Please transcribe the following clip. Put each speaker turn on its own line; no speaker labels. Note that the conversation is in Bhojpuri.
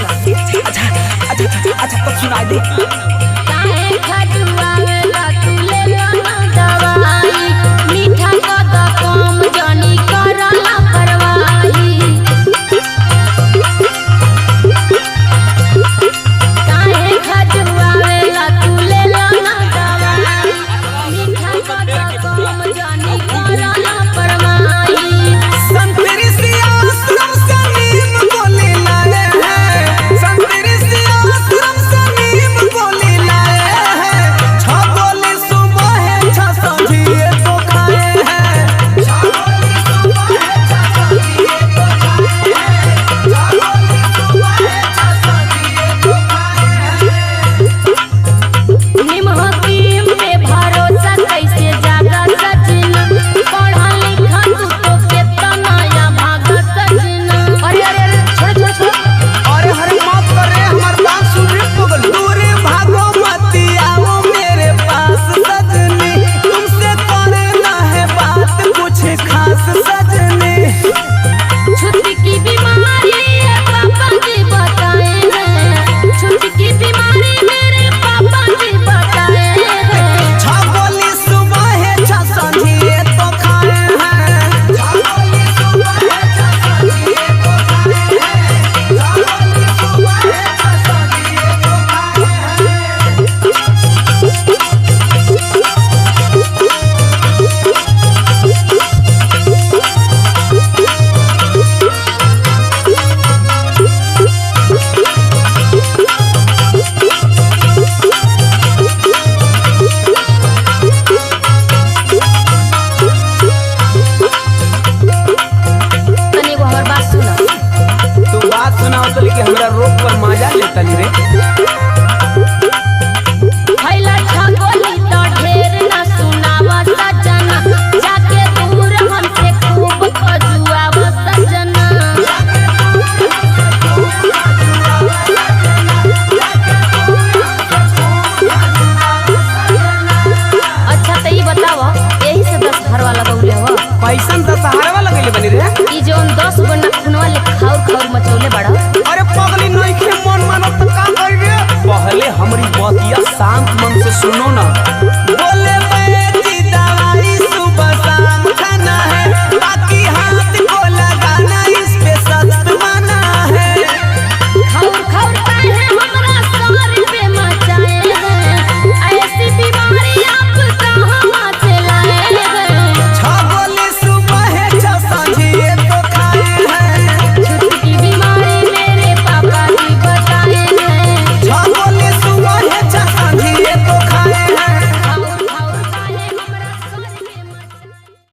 अच्छा अच्छा अच्छा तो सुनाई दे।
काहे खजुआवेला तू ले लो दवाई, मीठा कद कम जनी करला परवाही। काहे खजुआवेला तू ले लो दवाई, मीठा कद कम जनी करला परवाही।
संतरी से आश्रम से नीम गोली लाए हैं, संतरी से आश्रम से नीम गोली लाए हैं। 6 गोली सुबह है 6 संझिए तो खाए हैं, 6 गोली सुबह है 6 संझिए तो खाए हैं, 6 गोली सुबह है 6 संझिए तो खाए हैं।
निम हकीम पे भरोसा कैसे जागा सजना, पढ़ा लिखा तू तो केतना या भागा सजना। अरे अरे अरे छोड़ छोड़ छोड़।
अरे हरे माफ करे हमार बात सुन रे पगल। दूर भागो मत आओ मेरे पास सजनी, तुमसे करना है बात कुछ खास सजनी।
छुट्टी की बीमारी है पापा जी बताए हैं, छुट्टी की बीमारी मेरे पापा जी बताए हैं।
6 गोली सुबह है 6 संझिए तो खाए हैं, 6 गोली सुबह है 6 संझिए तो खाए हैं, 6 गोली सुबह है 6 संझिए तो खाए हैं।
तनी एगो हमर बात सुना।
तू बात सुनाओ तो लेके हमरा रोक पर मजा लेतली रे।
खैला छगोली तो ढेर ना सुनावा सजना, जाके दूर हमसे खूब खजुआवा सजना। अच्छा तो ये बताओ, यही से 10 घर वाला बउले हो?
कैसन दशहरा लगेले बनी रे।
ई जोन 10 गो नखुनवा ले खाउर खाउर मचौले बड़ा।
अरे पगली नहीं के मन मानो तो का करी रे। पहले हमारी बतिया शांत मन से सुनो ना।